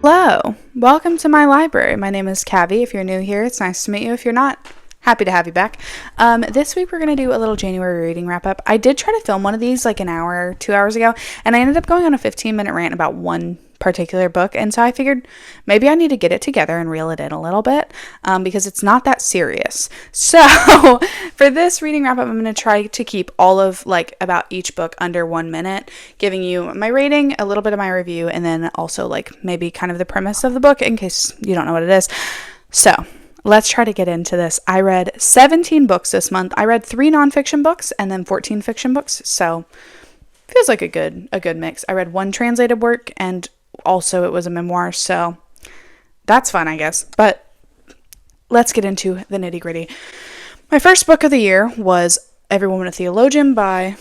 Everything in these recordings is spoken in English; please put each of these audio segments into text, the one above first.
Hello, welcome to my library. My name is Cavi. If you're new here, it's nice to meet you. If you're not, happy to have you back. This week we're going to do a little January reading wrap up. I did try to film one of these like an hour, 2 hours ago, and I ended up going on a 15-minute rant about one particular book, and so I figured maybe I need to get it together and reel it in a little bit because it's not that serious. So for this reading wrap up, I'm going to try to keep all of like about each book under 1 minute, giving you my rating, a little bit of my review, and then also like maybe kind of the premise of the book in case you don't know what it is. So let's try to get into this. I read 17 books this month. I read 3 nonfiction books and then 14 fiction books, so feels like a good mix. I read 1 translated work, and also it was a memoir, so that's fun, I guess. But let's get into the nitty gritty. My first book of the year was Every Woman a Theologian by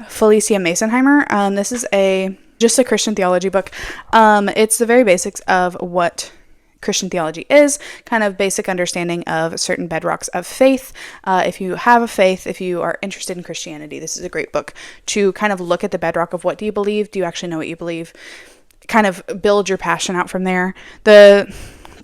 Felicia Masonheimer. This is just a Christian theology book. It's the very basics of what Christian theology is, kind of basic understanding of certain bedrocks of faith. If you have a faith, if you are interested in Christianity, this is a great book to kind of look at the bedrock of what do you believe? Do you actually know what you believe? Kind of build your passion out from there. The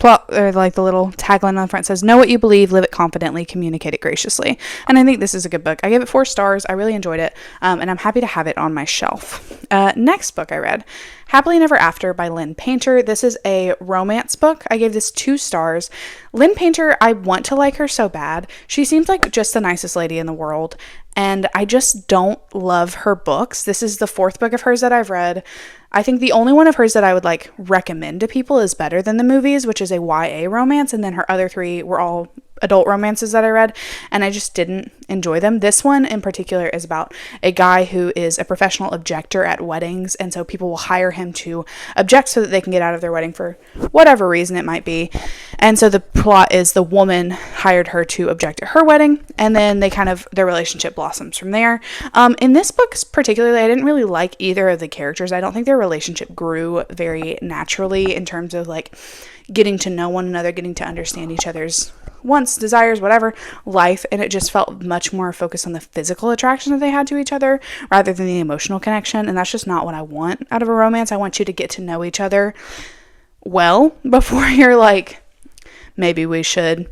plot, or like the little tagline on the front says, know what you believe, live it confidently, communicate it graciously. And I think this is a good book. I gave it 4 stars. I really enjoyed it. And I'm happy to have it on my shelf. Next book I read, Happily Never After by Lynn Painter. This is a romance book. I gave this 2 stars. Lynn Painter, I want to like her so bad. She seems like just the nicest lady in the world, and I just don't love her books. This is the 4th book of hers that I've read. I think the only one of hers that I would like recommend to people is Better Than the Movies, which is a YA romance, and then her other 3 were all adult romances that I read, and I just didn't enjoy them. This one in particular is about a guy who is a professional objector at weddings, and so people will hire him to object so that they can get out of their wedding for whatever reason it might be. And so the plot is the woman hired her to object at her wedding, and then their relationship blossoms from there. In this book particularly, I didn't really like either of the characters. I don't think their relationship grew very naturally in terms of like getting to know one another, getting to understand each other's wants, desires, whatever, life, and it just felt much more focused on the physical attraction that they had to each other rather than the emotional connection, and that's just not what I want out of a romance. I want you to get to know each other well before you're like, maybe we should,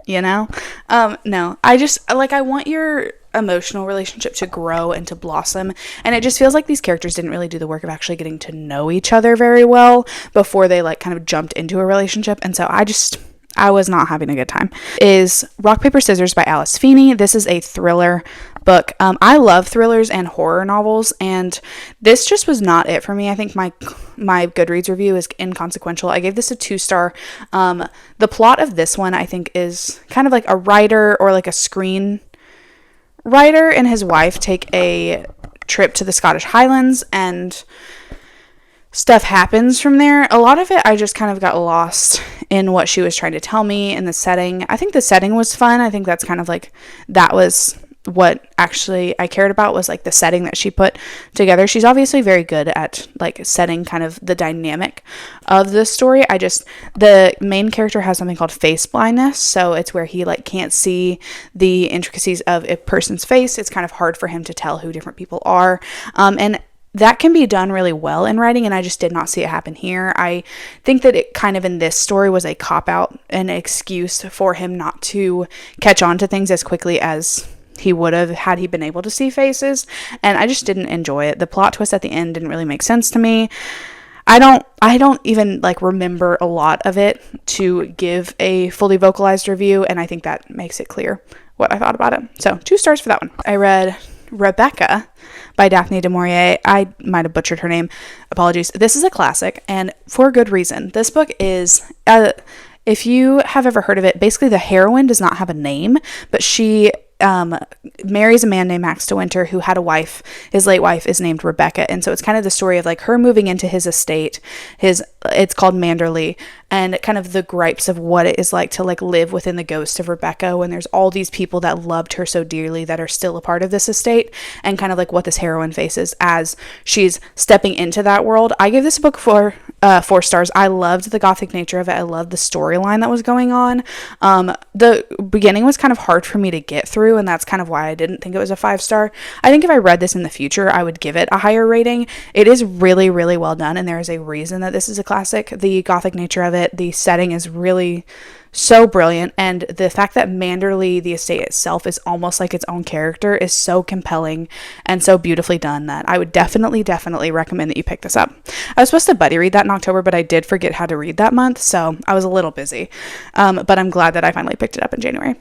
no, I want your emotional relationship to grow and to blossom, and it just feels like these characters didn't really do the work of actually getting to know each other very well before they like kind of jumped into a relationship, and so I was not having a good time. Is Rock, Paper, Scissors by Alice Feeney. This is a thriller book. I love thrillers and horror novels, and this just was not it for me. I think my Goodreads review is inconsequential. I gave this a 2-star. The plot of this one, I think, is kind of like a writer or like a screen writer and his wife take a trip to the Scottish Highlands, and stuff happens from there. A lot of it, I just kind of got lost in what she was trying to tell me in the setting. I think the setting was fun. I think that's kind of like, that was what actually I cared about, was like the setting that she put together. She's obviously very good at like setting kind of the dynamic of the story. The main character has something called face blindness, so it's where he like can't see the intricacies of a person's face. It's kind of hard for him to tell who different people are, and that can be done really well in writing, and I just did not see it happen here. I think that it kind of in this story was a cop-out, an excuse for him not to catch on to things as quickly as he would have had he been able to see faces, and I just didn't enjoy it. The plot twist at the end didn't really make sense to me. I don't even like remember a lot of it to give a fully vocalized review, and I think that makes it clear what I thought about it. So 2 stars for that one. I read Rebecca by Daphne du Maurier. I might have butchered her name. Apologies. This is a classic, and for good reason. This book is, if you have ever heard of it, basically the heroine does not have a name, but she marries a man named Max de Winter who had a wife. His late wife is named Rebecca, and so it's kind of the story of like her moving into his estate. It's called Manderley, and kind of the gripes of what it is like to like live within the ghost of Rebecca when there's all these people that loved her so dearly that are still a part of this estate, and kind of like what this heroine faces as she's stepping into that world. I give this book 4 stars. I loved the gothic nature of it. I loved the storyline that was going on. The beginning was kind of hard for me to get through, and that's kind of why I didn't think it was a 5 star. I think if I read this in the future, I would give it a higher rating. It is really, really well done, and there is a reason that this is a classic. The gothic nature of it, the setting is really so brilliant, and the fact that Manderley, the estate itself, is almost like its own character is so compelling and so beautifully done that I would definitely recommend that you pick this up. I was supposed to buddy read that in October, but I did forget how to read that month, so I was a little busy. But I'm glad that I finally picked it up in January.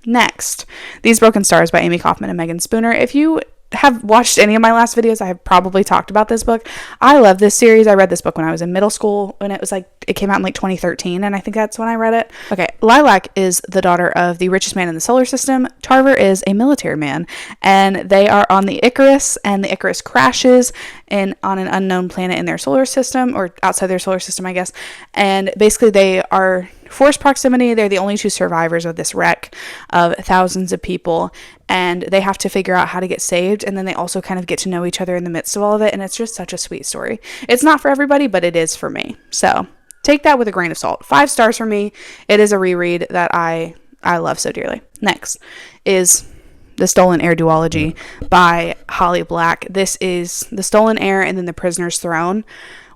Next, These Broken Stars by Amy Kaufman and Megan Spooner. If you have watched any of my last videos, I have probably talked about this book. I love this series. I read this book when I was in middle school, when it came out in like 2013, and I think that's when I read it. Okay, Lilac is the daughter of the richest man in the solar system. Tarver is a military man, and they are on the Icarus, and the Icarus crashes on an unknown planet in their solar system, or outside their solar system, I guess. And basically they are forced proximity. They're the only 2 survivors of this wreck of thousands of people, and they have to figure out how to get saved, and then they also kind of get to know each other in the midst of all of it, and it's just such a sweet story. It's not for everybody, but it is for me. So take that with a grain of salt. 5 stars for me. It is a reread that I love so dearly. Next is The Stolen Heir duology by Holly Black. This is The Stolen Heir and then The Prisoner's Throne.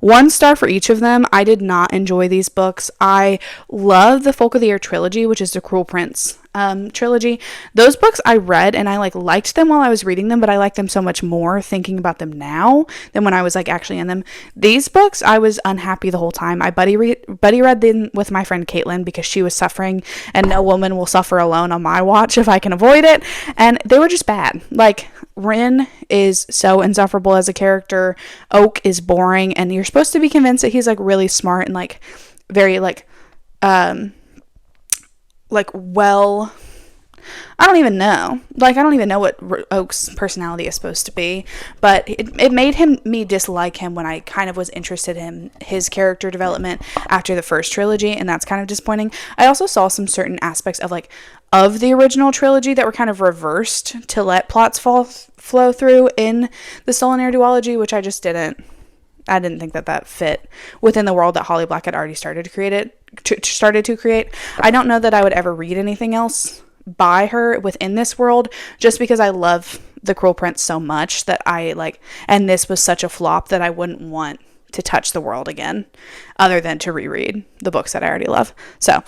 1 star for each of them. I did not enjoy these books. I love the Folk of the Air trilogy, which is the Cruel Prince trilogy. Those books I read and I liked them while I was reading them, but I like them so much more thinking about them now than when I was actually in them. These books, I was unhappy the whole time. I buddy read them with my friend Caitlin because she was suffering, and no woman will suffer alone on my watch if I can avoid it. And they were just bad. Rin is so insufferable as a character. Oak is boring, and you're supposed to be convinced that he's really smart and very well, I don't even know. I don't even know what Oak's personality is supposed to be, but it made me dislike him when I kind of was interested in his character development after the first trilogy, and that's kind of disappointing. I also saw some certain aspects of the original trilogy that were kind of reversed to let plots flow through in the Stolen Heir duology, which I didn't think that fit within the world that Holly Black had already started to create. I don't know that I would ever read anything else by her within this world, just because I love The Cruel Prince so much that and this was such a flop that I wouldn't want to touch the world again, other than to reread the books that I already love. So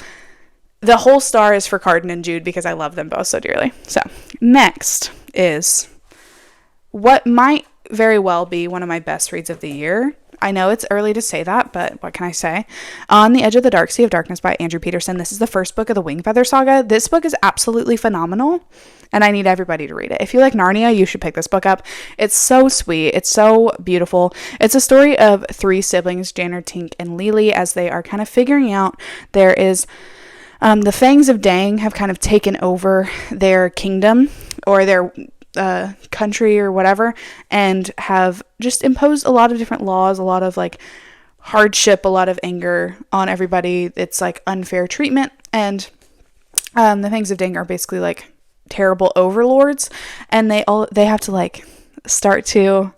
the whole star is for Carden and Jude because I love them both so dearly. So next is what might very well be one of my best reads of the year. I know it's early to say that, but what can I say? On the Edge of the Dark Sea of Darkness by Andrew Peterson. This is the first book of the Wingfeather saga. This book is absolutely phenomenal, and I need everybody to read it. If you like Narnia, you should pick this book up. It's so sweet. It's so beautiful. It's a story of 3 siblings, Janner, Tink, and Lily, as they are kind of figuring out there is the Fangs of Dang have kind of taken over their kingdom or their country or whatever, and have just imposed a lot of different laws, a lot of hardship, a lot of anger on everybody. It's unfair treatment, and the Fangs of Dang are basically terrible overlords, and they have to start to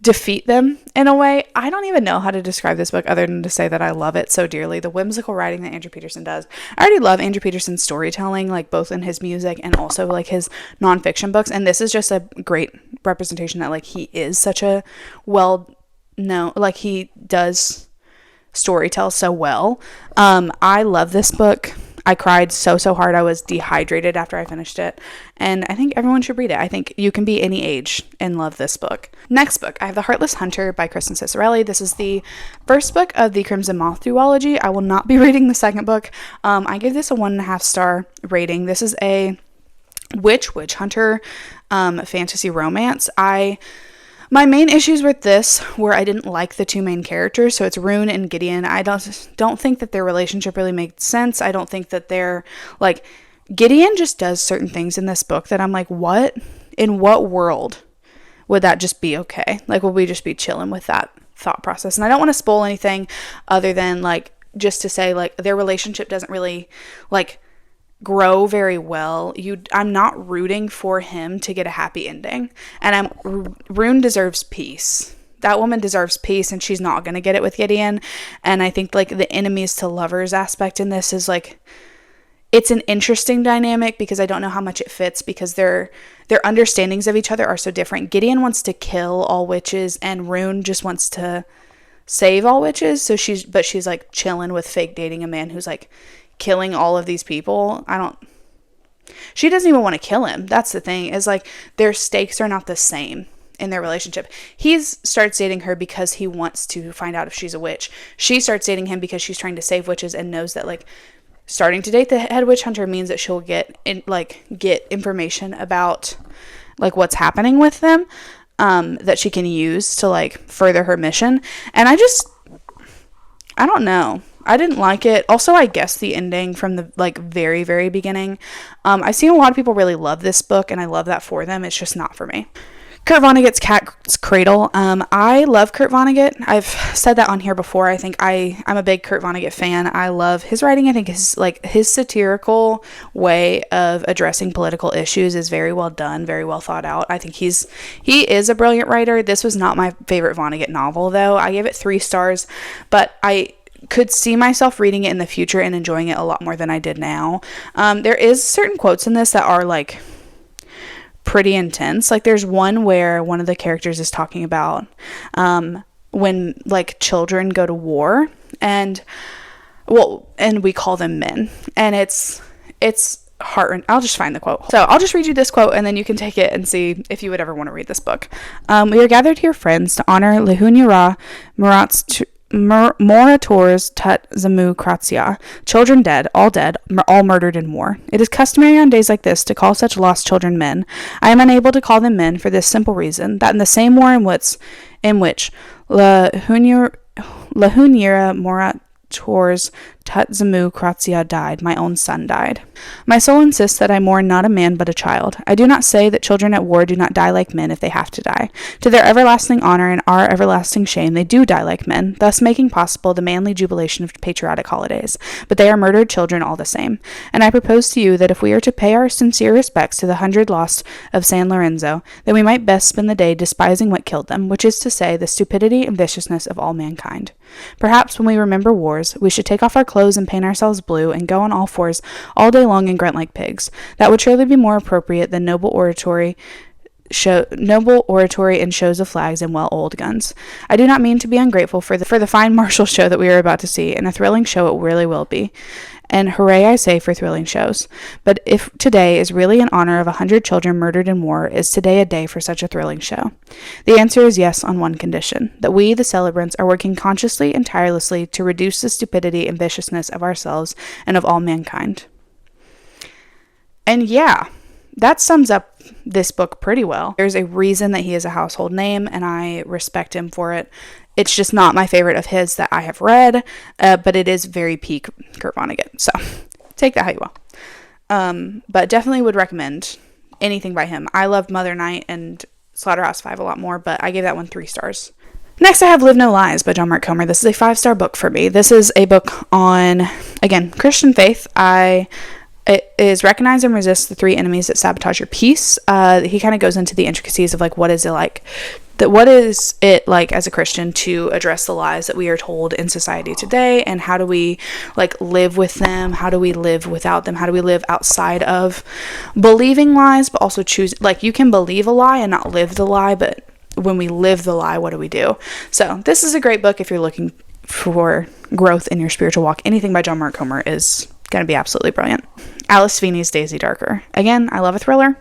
defeat them in a way. I don't even know how to describe this book other than to say that I love it so dearly. The whimsical writing that Andrew Peterson does. I already love Andrew Peterson's storytelling, both in his music and also his nonfiction books. And this is just a great representation that he is such a well-known, he does storytell so well. I love this book. I cried so hard. I was dehydrated after I finished it. And I think everyone should read it. I think you can be any age and love this book. Next book, I have The Heartless Hunter by Kristen Cicerelli. This is the first book of the Crimson Moth duology. I will not be reading the second book. I give this a 1.5 star rating. This is a witch hunter fantasy romance. My main issues with this were I didn't like the 2 main characters, so it's Rune and Gideon. I don't think that their relationship really made sense. I don't think that they're Gideon just does certain things in this book that I'm what? In what world would that just be okay? Would we just be chilling with that thought process? And I don't want to spoil anything other than just to say their relationship doesn't really grow very well. I'm not rooting for him to get a happy ending, and Rune deserves peace that woman deserves peace, and she's not going to get it with Gideon. And I think like the enemies to lovers aspect in this is like, it's an interesting dynamic because I don't know how much it fits because their understandings of each other are so different. Gideon wants to kill all witches, and Rune just wants to save all witches. So she's like chilling with fake dating a man who's like killing all of these people. She doesn't even want to kill him. That's the thing, is like their stakes are not the same in their relationship. He starts dating her because he wants to find out if she's a witch. She starts dating him because she's trying to save witches and knows that like starting to date the head witch hunter means that she'll get information about like what's happening with them, that she can use to like further her mission. And I don't know. I didn't like it. Also, I guess the ending from the like very, very beginning. I've seen a lot of people really love this book, and I love that for them. It's just not for me. Kurt Vonnegut's Cat's Cradle. I love Kurt Vonnegut. I've said that on here before. I think I'm a big Kurt Vonnegut fan. I love his writing. I think his satirical way of addressing political issues is very well done, very well thought out. I think he is a brilliant writer. This was not my favorite Vonnegut novel, though. I gave it 3 stars, but I could see myself reading it in the future and enjoying it a lot more than I did now. There is certain quotes in this that are like pretty intense. Like there's one where one of the characters is talking about when like children go to war, and we call them men, and it's heart. I'll just find the quote. So I'll just read you this quote, and then you can take it and see if you would ever want to read this book. We are gathered here, friends, to honor Lehunyara Morators Tut Zamu Kratia, children dead, all murdered in war. It is customary on days like this to call such lost children men. I am unable to call them men for this simple reason, that in the same war in which Lehunyara Morators Tut Zamu Kratia died, my own son died. My soul insists that I mourn not a man but a child. I do not say that children at war do not die like men if they have to die. To their everlasting honor and our everlasting shame, they do die like men, thus making possible the manly jubilation of patriotic holidays. But they are murdered children all the same. And I propose to you that if we are to pay our sincere respects to the 100 lost of San Lorenzo, then we might best spend the day despising what killed them, which is to say, the stupidity and viciousness of all mankind. Perhaps when we remember wars, we should take off our clothes and paint ourselves blue and go on all fours all day long and grunt like pigs. That would surely be more appropriate than noble oratory and shows of flags and well-oiled guns. I do not mean to be ungrateful for the fine martial show that we are about to see, and a thrilling show it really will be. And hooray, I say, for thrilling shows. But if today is really in honor of 100 children murdered in war, is today a day for such a thrilling show? The answer is yes, on one condition, that we, the celebrants, are working consciously and tirelessly to reduce the stupidity and viciousness of ourselves and of all mankind. And yeah, that sums up this book pretty well. There's a reason that he is a household name, and I respect him for it. It's just not my favorite of his that I have read, but it is very peak Kurt Vonnegut. So take that how you will. But definitely would recommend anything by him. I loved Mother Night and Slaughterhouse-Five a lot more, but I gave that one 3 stars. Next, I have Live No Lies by John Mark Comer. This is a 5-star book for me. This is a book on, again, Christian faith. It is recognize and resist the 3 enemies that sabotage your peace. He kind of goes into the intricacies of like what is it like as a Christian to address the lies that we are told in society today, and how do we like live with them? How do we live without them? How do we live outside of believing lies, but also choose, like, you can believe a lie and not live the lie, but when we live the lie, what do we do? So this is a great book if you're looking for growth in your spiritual walk. Anything by John Mark Comer is going to be absolutely brilliant. Alice Feeney's Daisy Darker. Again, I love a thriller.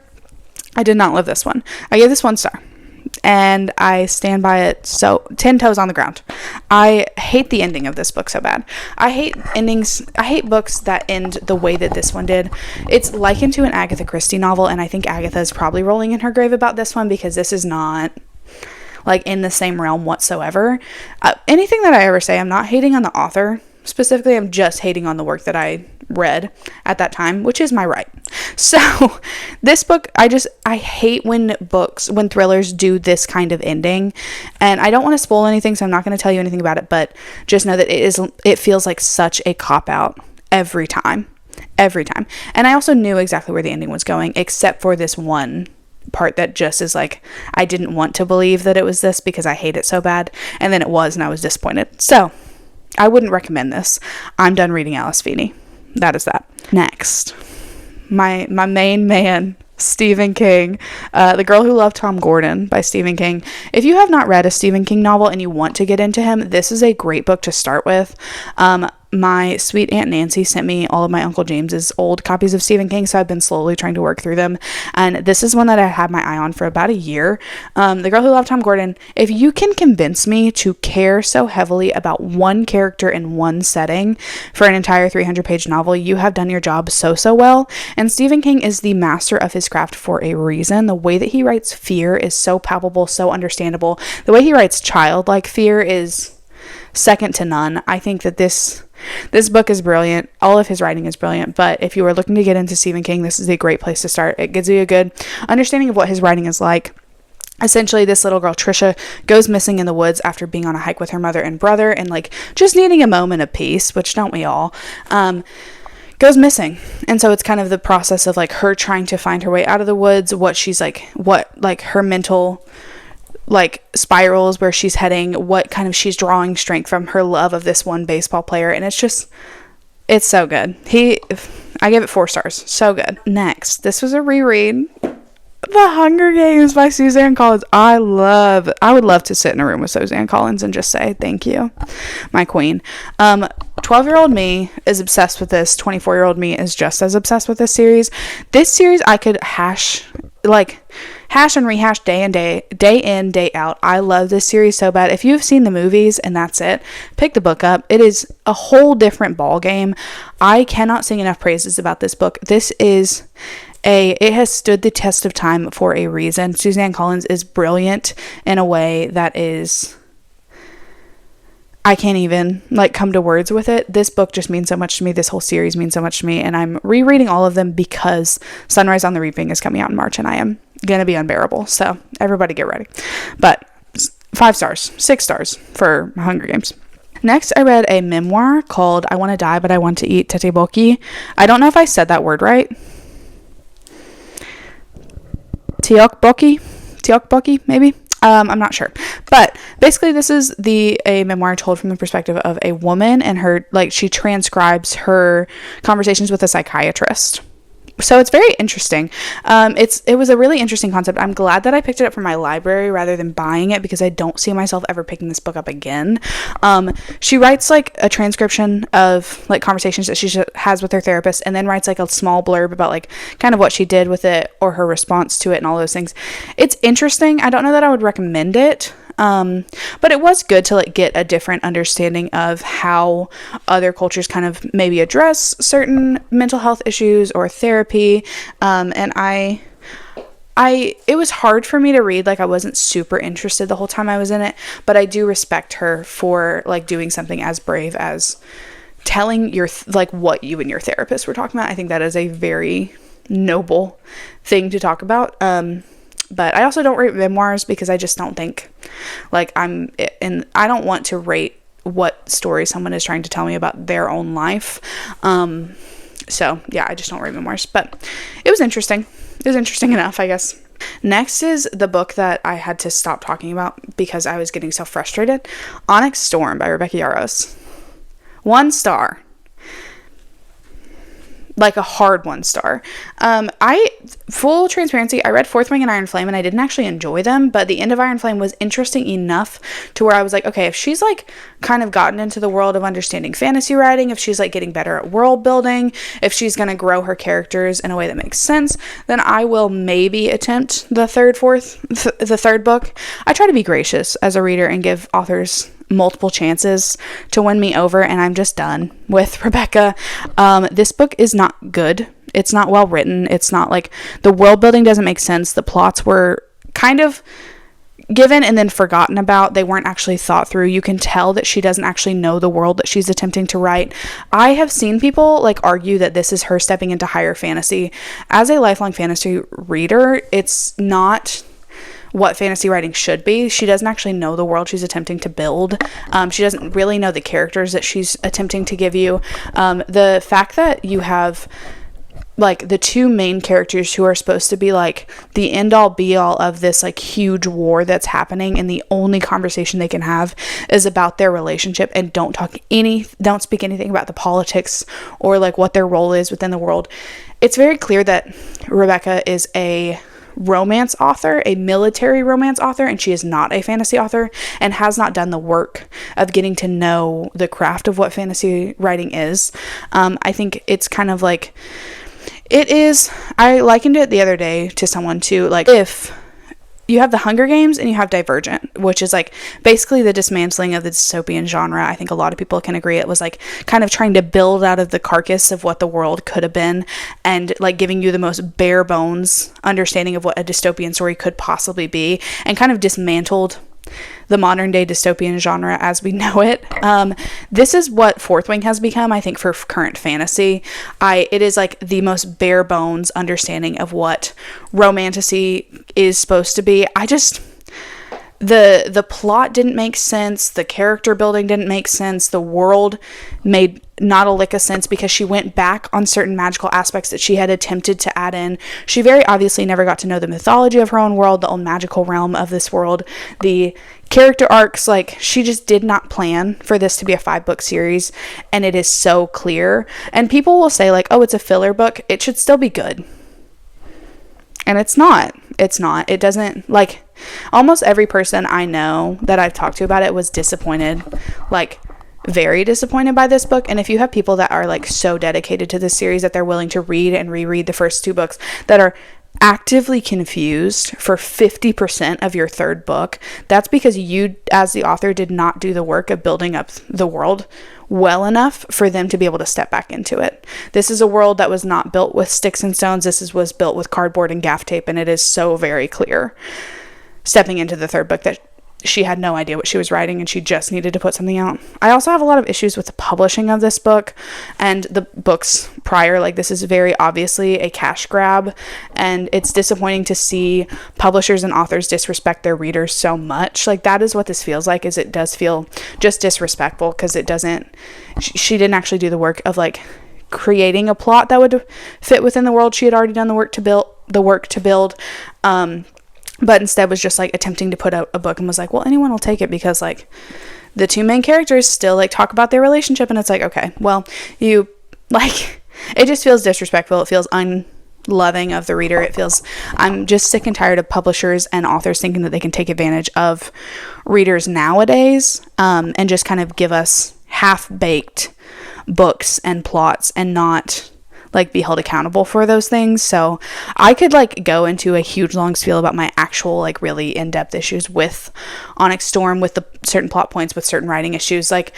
I did not love this one. I gave this 1 star. And I stand by it, so 10 toes on the ground. I hate the ending of this book so bad. I hate endings. I hate books that end the way that this one did. It's likened to an Agatha Christie novel, and I think Agatha is probably rolling in her grave about this one because this is not like in the same realm whatsoever. Anything that I ever say, I'm not hating on the author specifically. I'm just hating on the work that I read at that time, which is my right. So this book, I hate when thrillers do this kind of ending, and I don't want to spoil anything, so I'm not going to tell you anything about it, but just know that it feels like such a cop-out every time. And I also knew exactly where the ending was going, except for this one part that just is like, I didn't want to believe that it was this because I hate it so bad, and then it was, and I was disappointed. So I wouldn't recommend this. I'm done reading Alice Feeney. That is that. Next, my main man, Stephen King, The Girl Who Loved Tom Gordon by Stephen King. If you have not read a Stephen King novel and you want to get into him, this is a great book to start with. My sweet Aunt Nancy sent me all of my Uncle James's old copies of Stephen King, so I've been slowly trying to work through them, and this is one that I had my eye on for about a year. The Girl Who Loved Tom Gordon. If you can convince me to care so heavily about one character in one setting for an entire 300-page novel, you have done your job so well. And Stephen King is the master of his craft for a reason. The way that he writes fear is so palpable, so understandable. The way he writes childlike fear is second to none. I think that this book is brilliant. All of his writing is brilliant, but if you are looking to get into Stephen King, this is a great place to start. It gives you a good understanding of what his writing is like. Essentially, this little girl, Trisha, goes missing in the woods after being on a hike with her mother and brother and like just needing a moment of peace, which don't we all, goes missing. And so it's kind of the process of like her trying to find her way out of the woods, what her mental like spirals, where she's heading, what kind of she's drawing strength from her love of this one baseball player. And it's so good. I give it 4 stars. So good. Next, this was a reread. The Hunger Games by Suzanne Collins. I would love to sit in a room with Suzanne Collins and just say thank you, my queen. 12-year-old me is obsessed with this. 24-year-old me is just as obsessed with this series. This series I could hash and rehash day in, day out. I love this series so bad. If you've seen the movies and that's it, pick the book up. It is a whole different ball game. I cannot sing enough praises about this book. It has stood the test of time for a reason. Suzanne Collins is brilliant in a way that is, I can't even come to words with it. This book just means so much to me. This whole series means so much to me, and I'm rereading all of them because Sunrise on the Reaping is coming out in March, and I am gonna be unbearable. So everybody get ready. But 5 stars, 6 stars for Hunger Games. Next, I read a memoir called I Want to Die, But I Want to Eat Teteboki. I don't know if I said that word right. Teokboki, maybe. I'm not sure, but basically this is a memoir told from the perspective of a woman, and her, she transcribes her conversations with a psychiatrist. So it's very interesting. It was a really interesting concept. I'm glad that I picked it up from my library rather than buying it, because I don't see myself ever picking this book up again. She writes a transcription of conversations that she has with her therapist, and then writes a small blurb about kind of what she did with it or her response to it and all those things. It's interesting. I don't know that I would recommend it. But it was good to get a different understanding of how other cultures kind of maybe address certain mental health issues or therapy. And it was hard for me to read. I wasn't super interested the whole time I was in it, but I do respect her for doing something as brave as telling your what you and your therapist were talking about. I think that is a very noble thing to talk about. But I also don't rate memoirs because I just don't think I don't want to rate what story someone is trying to tell me about their own life. So yeah, I just don't rate memoirs, but it was interesting. It was interesting enough, I guess. Next is the book that I had to stop talking about because I was getting so frustrated. Onyx Storm by Rebecca Yarros. 1 star. A hard 1 star. Full transparency, I read Fourth Wing and Iron Flame, and I didn't actually enjoy them, but the end of Iron Flame was interesting enough to where I was okay, if she's kind of gotten into the world of understanding fantasy writing, if she's getting better at world building, if she's going to grow her characters in a way that makes sense, then I will maybe attempt the third book. I try to be gracious as a reader and give authors multiple chances to win me over, and I'm just done with Rebecca. This book is not good. It's not well written. It's not the world building doesn't make sense. The plots were kind of given and then forgotten about. They weren't actually thought through. You can tell that she doesn't actually know the world that she's attempting to write. I have seen people argue that this is her stepping into higher fantasy. As a lifelong fantasy reader, it's not what fantasy writing should be. She doesn't actually know the world she's attempting to build. She doesn't really know the characters that she's attempting to give you. The fact that you have like the two main characters who are supposed to be like the end all be all of this like huge war that's happening, and the only conversation they can have is about their relationship, and don't speak anything about the politics or like what their role is within the world. It's very clear that Rebecca is a romance author, a military romance author, and she is not a fantasy author, and has not done the work of getting to know the craft of what fantasy writing is. I think it's kind of like, it is, I likened it the other day to someone to like, if you have the Hunger Games and you have Divergent, which is like basically the dismantling of the dystopian genre. I think a lot of people can agree it was like kind of trying to build out of the carcass of what the world could have been, and like giving you the most bare bones understanding of what a dystopian story could possibly be, and kind of dismantled the modern day dystopian genre as we know it. This is what Fourth Wing has become, I think, for current fantasy. It is like the most bare bones understanding of what romantasy is supposed to be. The plot didn't make sense, the character building didn't make sense, the world made not a lick of sense, because she went back on certain magical aspects that she had attempted to add in. She very obviously never got to know the mythology of her own world, the own magical realm of this world, the character arcs. Like, she just did not plan for this to be a 5-book series, and it is so clear. And people will say like, oh, it's a filler book, it should still be good. And it's not. It doesn't, like, almost every person I know that I've talked to about it was disappointed, like very disappointed by this book. And if you have people that are like so dedicated to this series that they're willing to read and reread the first 2 books, that are actively confused for 50% of your 3rd book, that's because you as the author did not do the work of building up the world well enough for them to be able to step back into it. This is a world that was not built with sticks and stones. Was built with cardboard and gaff tape, and it is so very clear stepping into the 3rd book that she had no idea what she was writing, and she just needed to put something out. I also have a lot of issues with the publishing of this book and the books prior. Like, this is very obviously a cash grab, and it's disappointing to see publishers and authors disrespect their readers so much. Like, that is what this feels like, is it does feel just disrespectful, because it doesn't, she didn't actually do the work of like creating a plot that would fit within the world she had already done the work to build, but instead was just like attempting to put out a book and was like, well, anyone will take it, because like the 2 main characters still like talk about their relationship, and it's like, okay, well, you like, it just feels disrespectful. It feels unloving of the reader. It feels, I'm just sick and tired of publishers and authors thinking that they can take advantage of readers nowadays, and just kind of give us half-baked books and plots and not like be held accountable for those things. So I could like go into a huge long spiel about my actual like really in-depth issues with Onyx Storm, with the certain plot points, with certain writing issues. Like,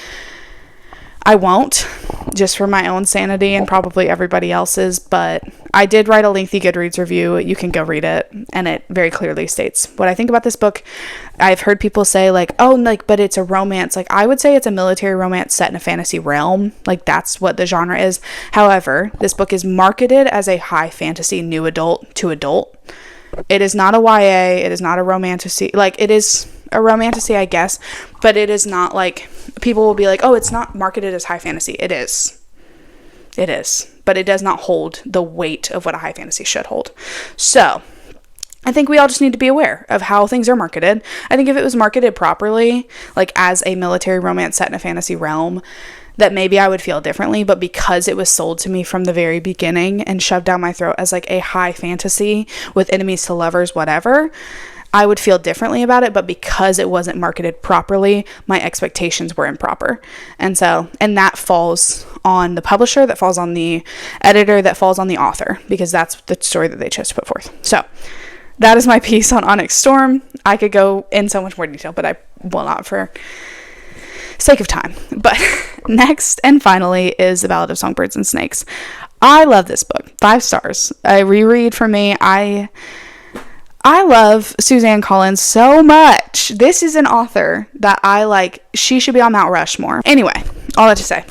I won't, just for my own sanity and probably everybody else's, but I did write a lengthy Goodreads review. You can go read it, and it very clearly states what I think about this book. I've heard people say like, oh, like, but it's a romance. Like, I would say it's a military romance set in a fantasy realm. Like, that's what the genre is. However, this book is marketed as a high fantasy new adult to adult. It is not a YA. It is not a romantasy. Like, it is a romantasy, I guess, but it is not like, people will be like, oh, it's not marketed as high fantasy. It is, but it does not hold the weight of what a high fantasy should hold. So I think we all just need to be aware of how things are marketed. I think if it was marketed properly, like as a military romance set in a fantasy realm, that maybe I would feel differently, but because it was sold to me from the very beginning and shoved down my throat as like a high fantasy with enemies to lovers, whatever, I would feel differently about it. But because it wasn't marketed properly, my expectations were improper. And that falls on the publisher, that falls on the editor, that falls on the author, because that's the story that they chose to put forth. So that is my piece on Onyx Storm. I could go in so much more detail, but I will not for sake of time. But next and finally is The Ballad of Songbirds and Snakes. I love this book. 5 stars. A reread for me. I love Suzanne Collins so much. This is an author that I like. She should be on Mount Rushmore. Anyway, all that to say,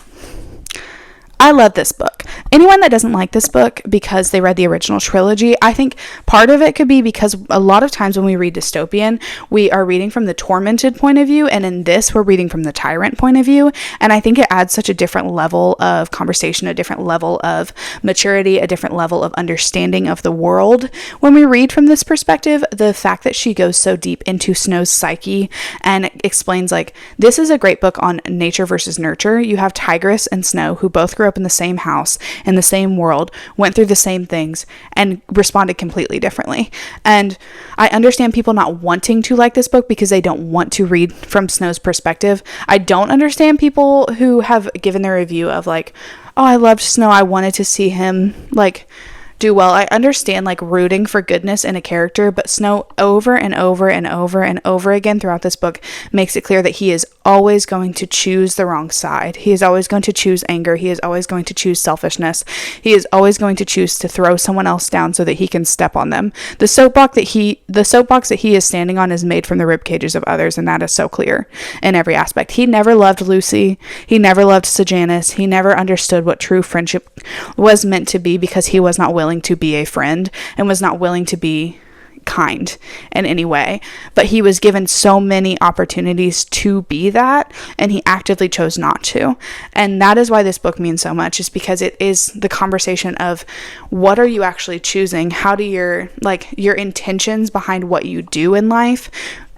I love this book. Anyone that doesn't like this book because they read the original trilogy, I think part of it could be because a lot of times when we read dystopian, we are reading from the tormented point of view, and in this, we're reading from the tyrant point of view. And I think it adds such a different level of conversation, a different level of maturity, a different level of understanding of the world. When we read from this perspective, the fact that she goes so deep into Snow's psyche and explains, like, this is a great book on nature versus nurture. You have Tigress and Snow, who both grew up in the same house, in the same world, went through the same things, and responded completely differently. And I understand people not wanting to like this book because they don't want to read from Snow's perspective. I don't understand people who have given their review of like, oh, I loved Snow, I wanted to see him like do well. I understand like rooting for goodness in a character, but Snow over and over and over and over again throughout this book makes it clear that he is always going to choose the wrong side. He is always going to choose anger. He is always going to choose selfishness. He is always going to choose to throw someone else down so that he can step on them. The soapbox that he is standing on is made from the rib cages of others, and that is so clear in every aspect. He never loved Lucy. He never loved Sejanus. He never understood what true friendship was meant to be because he was not willing to be a friend and was not willing to be kind in any way. But he was given so many opportunities to be that, and he actively chose not to. And that is why this book means so much, is because it is the conversation of what are you actually choosing? How do your intentions behind what you do in life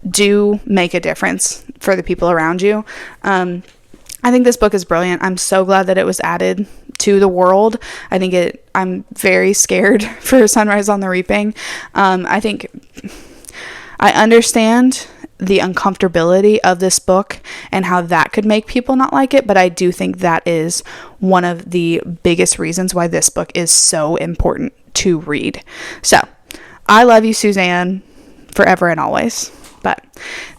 do make a difference for the people around you. I think this book is brilliant. I'm so glad that it was added to the world. I'm very scared for Sunrise on the Reaping. I understand the uncomfortability of this book and how that could make people not like it, but I do think that is one of the biggest reasons why this book is so important to read. So, I love you, Suzanne, forever and always. But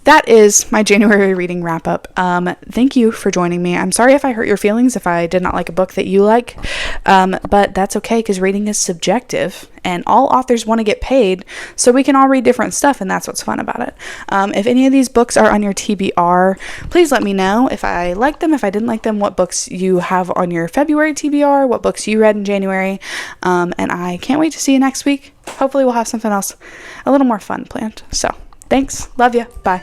that is my January reading wrap up. Thank you for joining me. I'm sorry if I hurt your feelings, if I did not like a book that you like, but that's okay because reading is subjective and all authors want to get paid, so we can all read different stuff, and that's what's fun about it. If any of these books are on your TBR, please let me know if I liked them, if I didn't like them, what books you have on your February TBR, what books you read in January, and I can't wait to see you next week. Hopefully we'll have something else a little more fun planned. So thanks. Love you. Bye.